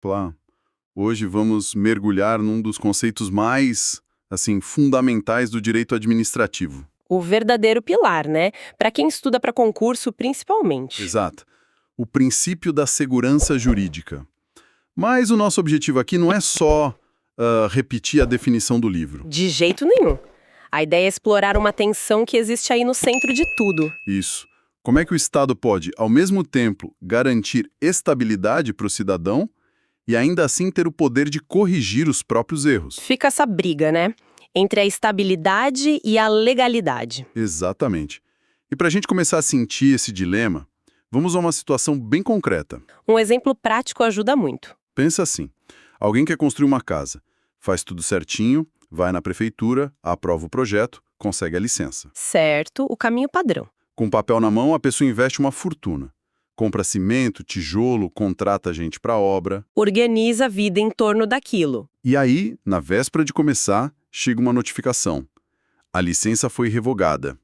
Plá, hoje vamos mergulhar num dos conceitos mais, fundamentais do direito administrativo. O verdadeiro pilar, né? Para quem estuda para concurso, principalmente. Exato. O princípio da segurança jurídica. Mas o nosso objetivo aqui não é só repetir a definição do livro. De jeito nenhum. A ideia é explorar uma tensão que existe aí no centro de tudo. Isso. Como é que o Estado pode, ao mesmo tempo, garantir estabilidade para o cidadão e ainda assim ter o poder de corrigir os próprios erros? Fica essa briga, né? Entre a estabilidade e a legalidade. Exatamente. E para a gente começar a sentir esse dilema, vamos a uma situação bem concreta. Um exemplo prático ajuda muito. Pensa assim, alguém quer construir uma casa, faz tudo certinho, vai na prefeitura, aprova o projeto, consegue a licença. Certo, o caminho padrão. Com papel na mão, a pessoa investe uma fortuna. Compra cimento, tijolo, contrata gente para a obra. Organiza a vida em torno daquilo. E aí, na véspera de começar, chega uma notificação. A licença foi revogada.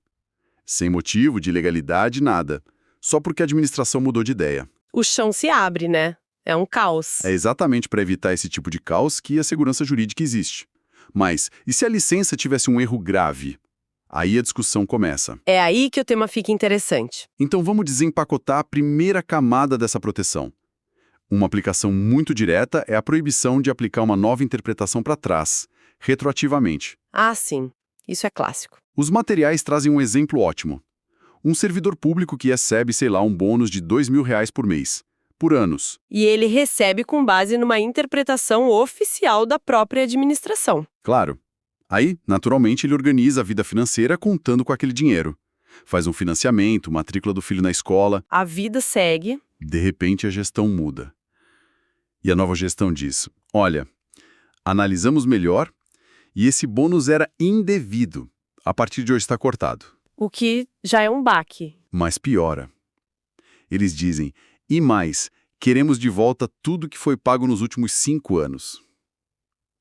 Sem motivo de ilegalidade, nada. Só porque a administração mudou de ideia. O chão se abre, né? É um caos. É exatamente para evitar esse tipo de caos que a segurança jurídica existe. Mas, e se a licença tivesse um erro grave? Aí a discussão começa. É aí que o tema fica interessante. Então vamos desempacotar a primeira camada dessa proteção. Uma aplicação muito direta é a proibição de aplicar uma nova interpretação para trás, retroativamente. Ah, sim. Isso é clássico. Os materiais trazem um exemplo ótimo. Um servidor público que recebe, um bônus de R$ 2.000 por mês, por anos. E ele recebe com base numa interpretação oficial da própria administração. Claro. Aí, naturalmente, ele organiza a vida financeira contando com aquele dinheiro. Faz um financiamento, matrícula do filho na escola. A vida segue. De repente, a gestão muda. E a nova gestão diz, olha, analisamos melhor e esse bônus era indevido. A partir de hoje está cortado. O que já é um baque. Mas piora. Eles dizem, e mais, queremos de volta tudo que foi pago nos últimos 5 anos.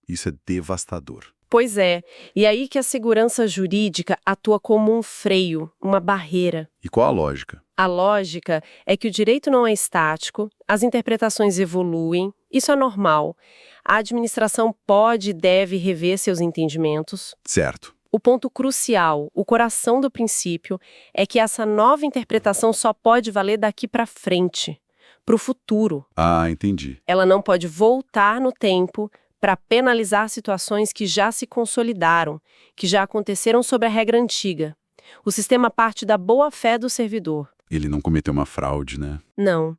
Isso é devastador. Pois é, e aí que a segurança jurídica atua como um freio, uma barreira. E qual a lógica? A lógica é que o direito não é estático, as interpretações evoluem, isso é normal. A administração pode e deve rever seus entendimentos. Certo. O ponto crucial, o coração do princípio, é que essa nova interpretação só pode valer daqui para frente, para o futuro. Ah, entendi. Ela não pode voltar no tempo para penalizar situações que já se consolidaram, que já aconteceram sob a regra antiga. O sistema parte da boa-fé do servidor. Ele não cometeu uma fraude, né? Não.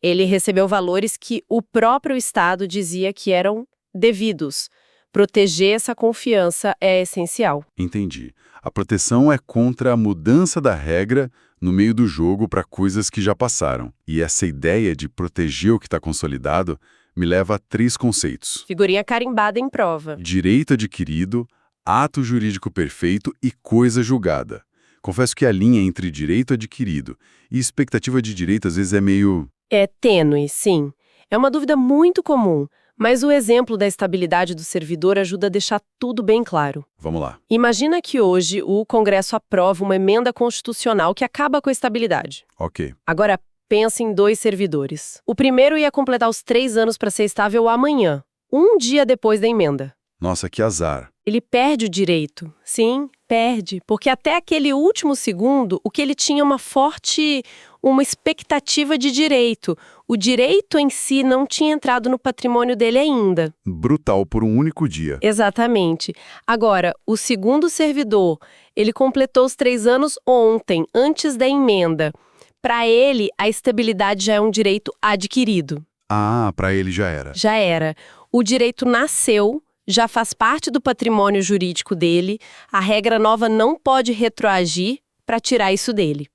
Ele recebeu valores que o próprio Estado dizia que eram devidos. Proteger essa confiança é essencial. Entendi. A proteção é contra a mudança da regra no meio do jogo para coisas que já passaram. E essa ideia de proteger o que está consolidado me leva a 3 conceitos. Figurinha carimbada em prova. Direito adquirido, ato jurídico perfeito e coisa julgada. Confesso que a linha entre direito adquirido e expectativa de direito às vezes é meio... É tênue, sim. É uma dúvida muito comum, mas o exemplo da estabilidade do servidor ajuda a deixar tudo bem claro. Vamos lá. Imagina que hoje o Congresso aprova uma emenda constitucional que acaba com a estabilidade. Ok. Agora, pense em 2 servidores. O primeiro ia completar os 3 anos para ser estável amanhã, um dia depois da emenda. Nossa, que azar. Ele perde o direito. Sim, perde. Porque até aquele último segundo, o que ele tinha uma expectativa de direito. O direito em si não tinha entrado no patrimônio dele ainda. Brutal por um único dia. Exatamente. Agora, o segundo servidor, ele completou os 3 anos ontem, antes da emenda. Para ele, a estabilidade já é um direito adquirido. Ah, para ele já era. Já era. O direito nasceu, já faz parte do patrimônio jurídico dele, a regra nova não pode retroagir para tirar isso dele.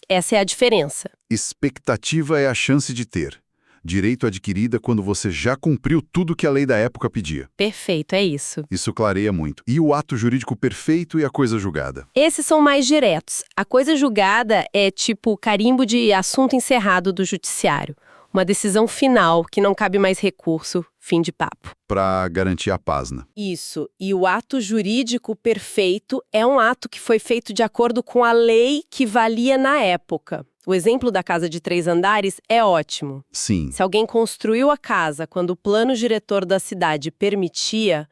Essa é a diferença. Expectativa é a chance de ter. Direito adquirida quando você já cumpriu tudo que a lei da época pedia. Perfeito, é isso. Isso clareia muito. E o ato jurídico perfeito e a coisa julgada? Esses são mais diretos. A coisa julgada é tipo carimbo de assunto encerrado do judiciário. Uma decisão final que não cabe mais recurso, fim de papo. Para garantir a paz, né? Isso. E o ato jurídico perfeito é um ato que foi feito de acordo com a lei que valia na época. O exemplo da casa de 3 andares é ótimo. Sim. Se alguém construiu a casa quando o plano diretor da cidade permitia,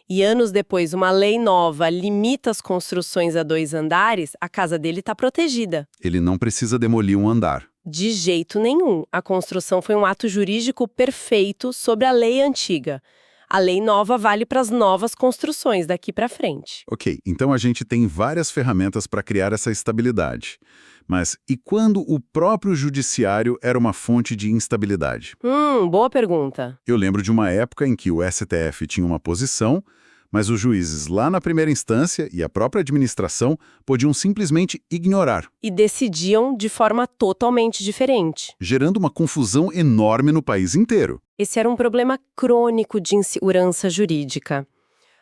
e anos depois uma lei nova limita as construções a 2 andares, a casa dele está protegida. Ele não precisa demolir um andar. De jeito nenhum. A construção foi um ato jurídico perfeito sobre a lei antiga. A lei nova vale para as novas construções daqui para frente. Ok, então a gente tem várias ferramentas para criar essa estabilidade. Mas e quando o próprio judiciário era uma fonte de instabilidade? Boa pergunta. Eu lembro de uma época em que o STF tinha uma posição, mas os juízes lá na primeira instância e a própria administração podiam simplesmente ignorar, E decidiam de forma totalmente diferente. gerando uma confusão enorme no país inteiro. Esse era um problema crônico de insegurança jurídica.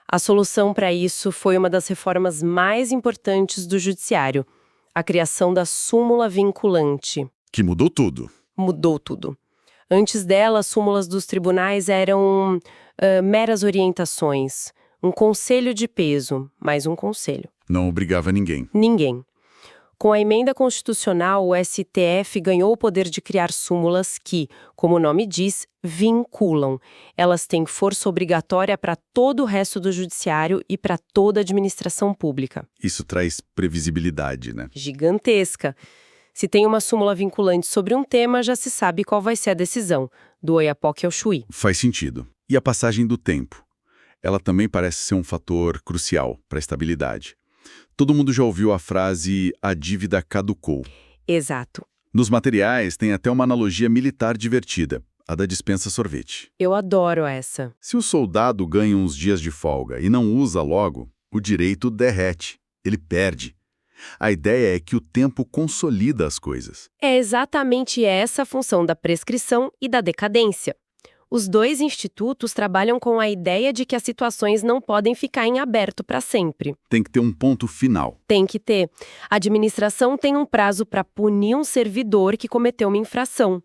A solução para isso foi uma das reformas mais importantes do judiciário, a criação da súmula vinculante. Que mudou tudo. Mudou tudo. Antes dela, as súmulas dos tribunais eram meras orientações, um conselho de peso, mais um conselho. Não obrigava ninguém. Ninguém. Com a emenda constitucional, o STF ganhou o poder de criar súmulas que, como o nome diz, vinculam. Elas têm força obrigatória para todo o resto do judiciário e para toda a administração pública. Isso traz previsibilidade, né? Gigantesca. Se tem uma súmula vinculante sobre um tema, já se sabe qual vai ser a decisão, do Oiapoque ao Chuí. Faz sentido. E a passagem do tempo? Ela também parece ser um fator crucial para a estabilidade. Todo mundo já ouviu a frase "a dívida caducou". Exato. Nos materiais tem até uma analogia militar divertida, a da dispensa sorvete. Eu adoro essa. Se o soldado ganha uns dias de folga e não usa logo, o direito derrete, ele perde. A ideia é que o tempo consolida as coisas. É exatamente essa a função da prescrição e da decadência. Os dois institutos trabalham com a ideia de que as situações não podem ficar em aberto para sempre. Tem que ter um ponto final. Tem que ter. A administração tem um prazo para punir um servidor que cometeu uma infração.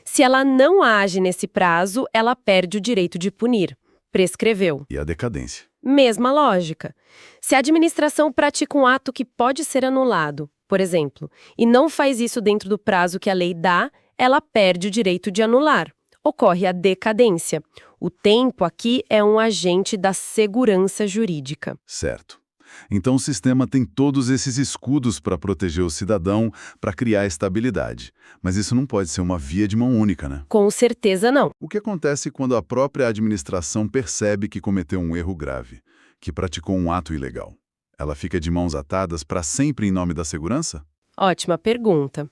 Se ela não age nesse prazo, ela perde o direito de punir. Prescreveu. E a decadência. Mesma lógica. Se a administração pratica um ato que pode ser anulado, por exemplo, e não faz isso dentro do prazo que a lei dá, ela perde o direito de anular. Ocorre a decadência. O tempo aqui é um agente da segurança jurídica. Certo. Então o sistema tem todos esses escudos para proteger o cidadão, para criar estabilidade. Mas isso não pode ser uma via de mão única, né? Com certeza não. O que acontece quando a própria administração percebe que cometeu um erro grave, que praticou um ato ilegal? Ela fica de mãos atadas para sempre em nome da segurança? Ótima pergunta.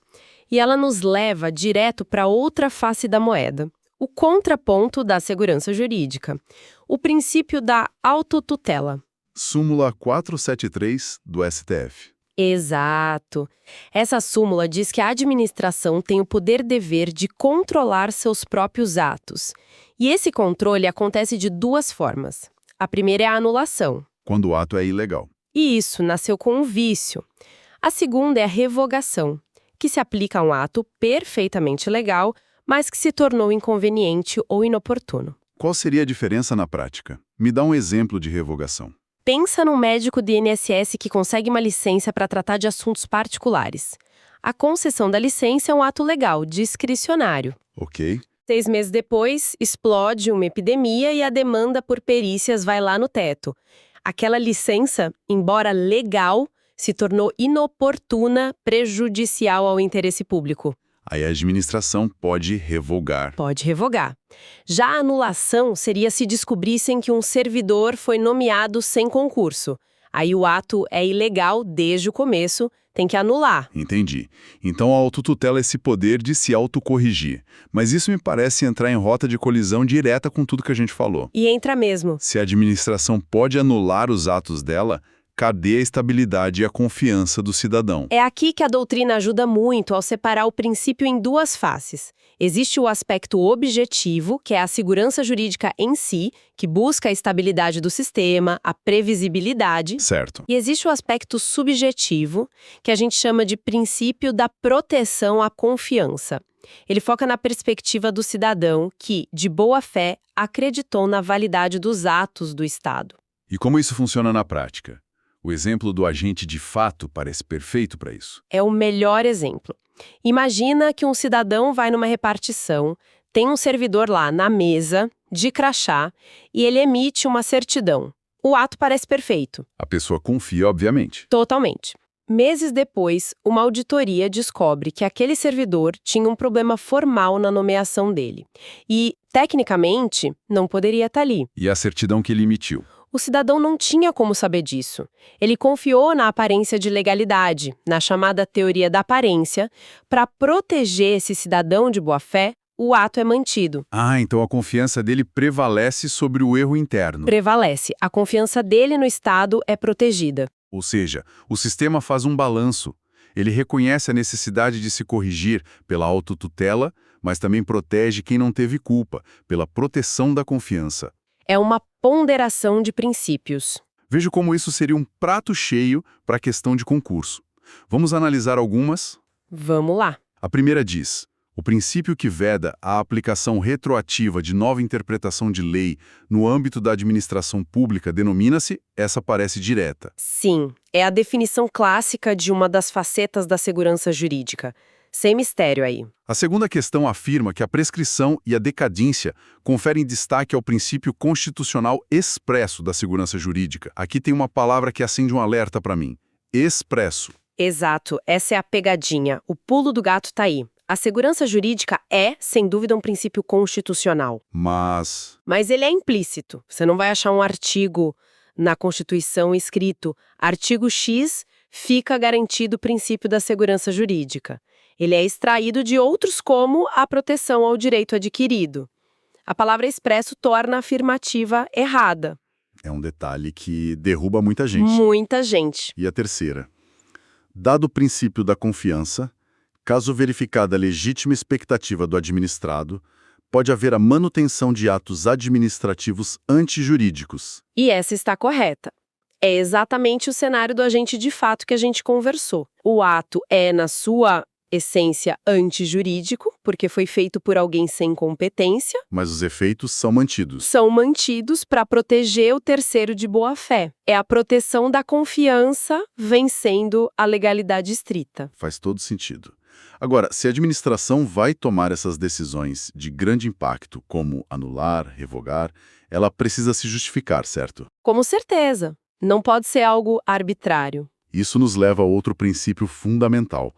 E ela nos leva direto para outra face da moeda. O contraponto da segurança jurídica. O princípio da autotutela. Súmula 473 do STF. Exato. Essa súmula diz que a administração tem o poder-dever de controlar seus próprios atos. E esse controle acontece de 2 formas. A primeira é a anulação. Quando o ato é ilegal. E isso nasceu com um vício. A segunda é a revogação, que se aplica a um ato perfeitamente legal, mas que se tornou inconveniente ou inoportuno. Qual seria a diferença na prática? Me dá um exemplo de revogação. Pensa num médico de INSS que consegue uma licença para tratar de assuntos particulares. A concessão da licença é um ato legal, discricionário. Ok. 6 meses depois, explode uma epidemia e a demanda por perícias vai lá no teto. Aquela licença, embora legal, se tornou inoportuna, prejudicial ao interesse público. Aí a administração pode revogar. Pode revogar. Já a anulação seria se descobrissem que um servidor foi nomeado sem concurso. Aí o ato é ilegal desde o começo, tem que anular. Entendi. Então a autotutela é esse poder de se autocorrigir. Mas isso me parece entrar em rota de colisão direta com tudo que a gente falou. E entra mesmo. Se a administração pode anular os atos dela, cadê a estabilidade e a confiança do cidadão? É aqui que a doutrina ajuda muito ao separar o princípio em 2 faces. Existe o aspecto objetivo, que é a segurança jurídica em si, que busca a estabilidade do sistema, a previsibilidade. Certo. E existe o aspecto subjetivo, que a gente chama de princípio da proteção à confiança. Ele foca na perspectiva do cidadão que, de boa fé, acreditou na validade dos atos do Estado. E como isso funciona na prática? O exemplo do agente de fato parece perfeito para isso. É o melhor exemplo. Imagina que um cidadão vai numa repartição, tem um servidor lá na mesa, de crachá, e ele emite uma certidão. O ato parece perfeito. A pessoa confia, obviamente. Totalmente. Meses depois, uma auditoria descobre que aquele servidor tinha um problema formal na nomeação dele. E, tecnicamente, não poderia estar ali. E a certidão que ele emitiu? O cidadão não tinha como saber disso. Ele confiou na aparência de legalidade, na chamada teoria da aparência. Para proteger esse cidadão de boa-fé, o ato é mantido. Ah, então a confiança dele prevalece sobre o erro interno. Prevalece. A confiança dele no Estado é protegida. Ou seja, o sistema faz um balanço. Ele reconhece a necessidade de se corrigir pela autotutela, mas também protege quem não teve culpa, pela proteção da confiança. É uma ponderação de princípios. Vejo como isso seria um prato cheio para a questão de concurso. Vamos analisar algumas? Vamos lá. A primeira diz: o princípio que veda a aplicação retroativa de nova interpretação de lei no âmbito da administração pública denomina-se, essa parece direta. Sim, é a definição clássica de uma das facetas da segurança jurídica. Sem mistério aí. A segunda questão afirma que a prescrição e a decadência conferem destaque ao princípio constitucional expresso da segurança jurídica. Aqui tem uma palavra que acende um alerta para mim: expresso. Exato, essa é a pegadinha. O pulo do gato tá aí. A segurança jurídica é, sem dúvida, um princípio constitucional. Mas ele é implícito. Você não vai achar um artigo na Constituição escrito artigo X fica garantido o princípio da segurança jurídica. Ele é extraído de outros como a proteção ao direito adquirido. A palavra expresso torna a afirmativa errada. é um detalhe que derruba muita gente. Muita gente. E a terceira: dado o princípio da confiança, caso verificada a legítima expectativa do administrado, pode haver a manutenção de atos administrativos antijurídicos. E essa está correta. É exatamente o cenário do agente de fato que a gente conversou. O ato é, na sua essência, antijurídico, porque foi feito por alguém sem competência. Mas os efeitos são mantidos. São mantidos para proteger o terceiro de boa-fé. É a proteção da confiança vencendo a legalidade estrita. Faz todo sentido. Agora, se a administração vai tomar essas decisões de grande impacto, como anular, revogar, ela precisa se justificar, certo? Com certeza. Não pode ser algo arbitrário. Isso nos leva a outro princípio fundamental,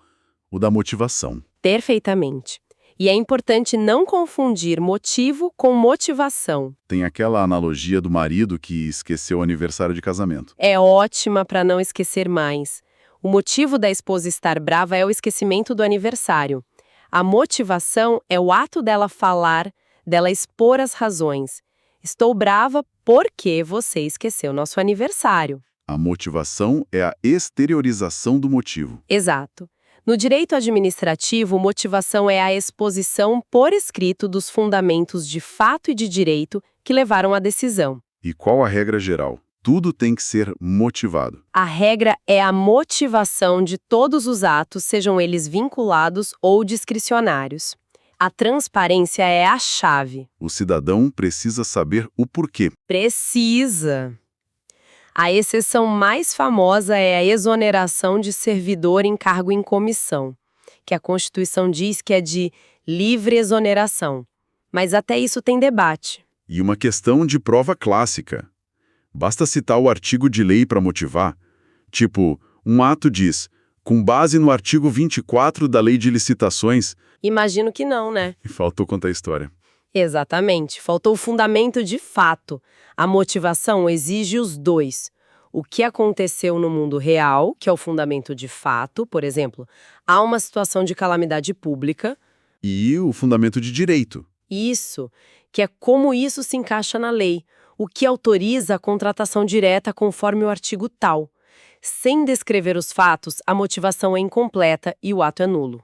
o da motivação. Perfeitamente. E é importante não confundir motivo com motivação. Tem aquela analogia do marido que esqueceu o aniversário de casamento. É ótima para não esquecer mais. O motivo da esposa estar brava é o esquecimento do aniversário. A motivação é o ato dela falar, dela expor as razões. Estou brava porque você esqueceu nosso aniversário. A motivação é a exteriorização do motivo. Exato. No direito administrativo, motivação é a exposição por escrito dos fundamentos de fato e de direito que levaram à decisão. E qual a regra geral? Tudo tem que ser motivado. A regra é a motivação de todos os atos, sejam eles vinculados ou discricionários. A transparência é a chave. O cidadão precisa saber o porquê. Precisa. A exceção mais famosa é a exoneração de servidor em cargo em comissão, que a Constituição diz que é de livre exoneração. Mas até isso tem debate. E uma questão de prova clássica. Basta citar o artigo de lei para motivar. Tipo, um ato diz, com base no artigo 24 da Lei de Licitações... Imagino que não, né? E faltou contar a história. Exatamente. Faltou o fundamento de fato. A motivação exige os dois. O que aconteceu no mundo real, que é o fundamento de fato, por exemplo, há uma situação de calamidade pública. E o fundamento de direito. Isso, que é como isso se encaixa na lei, o que autoriza a contratação direta conforme o artigo tal. Sem descrever os fatos, a motivação é incompleta e o ato é nulo.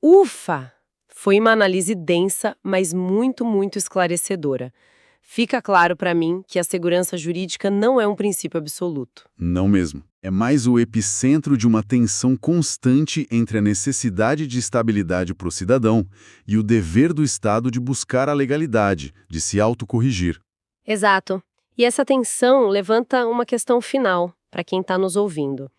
Ufa! Foi uma análise densa, mas muito, muito esclarecedora. Fica claro para mim que a segurança jurídica não é um princípio absoluto. Não mesmo. É mais o epicentro de uma tensão constante entre a necessidade de estabilidade para o cidadão e o dever do Estado de buscar a legalidade, de se autocorrigir. Exato. E essa tensão levanta uma questão final para quem está nos ouvindo.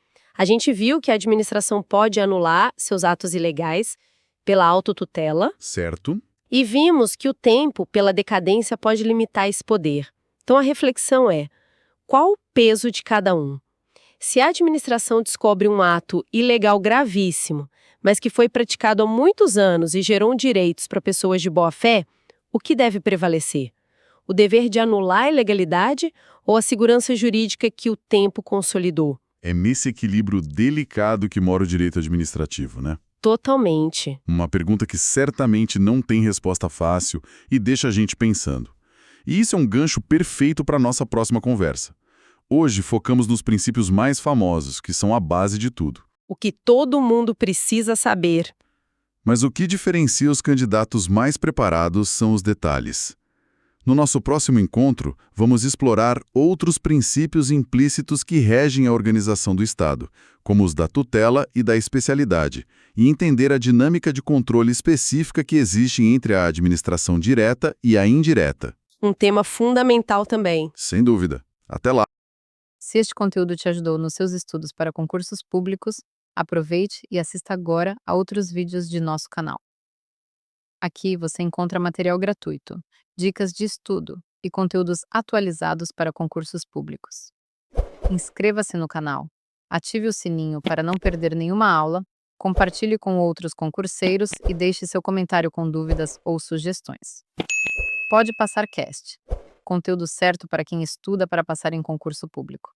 A gente viu que a administração pode anular seus atos ilegais pela autotutela Certo? e vimos que o tempo, pela decadência, pode limitar esse poder. Então a reflexão é: qual o peso de cada um? Se a administração descobre um ato ilegal gravíssimo, mas que foi praticado há muitos anos e gerou direitos para pessoas de boa-fé, o que deve prevalecer? O dever de anular a ilegalidade ou a segurança jurídica que o tempo consolidou? É nesse equilíbrio delicado que mora o direito administrativo, né? Totalmente. Uma pergunta que certamente não tem resposta fácil e deixa a gente pensando. E isso é um gancho perfeito para a nossa próxima conversa. Hoje focamos nos princípios mais famosos, que são a base de tudo. O que todo mundo precisa saber. Mas o que diferencia os candidatos mais preparados são os detalhes. No nosso próximo encontro, vamos explorar outros princípios implícitos que regem a organização do Estado, como os da tutela e da especialidade, e entender a dinâmica de controle específica que existe entre a administração direta e a indireta. Um tema fundamental também. Sem dúvida. Até lá! Se este conteúdo te ajudou nos seus estudos para concursos públicos, aproveite e assista agora a outros vídeos de nosso canal. Aqui você encontra material gratuito, dicas de estudo e conteúdos atualizados para concursos públicos. Inscreva-se no canal, ative o sininho para não perder nenhuma aula, compartilhe com outros concurseiros e deixe seu comentário com dúvidas ou sugestões. Pode Passar Cast, conteúdo certo para quem estuda para passar em concurso público.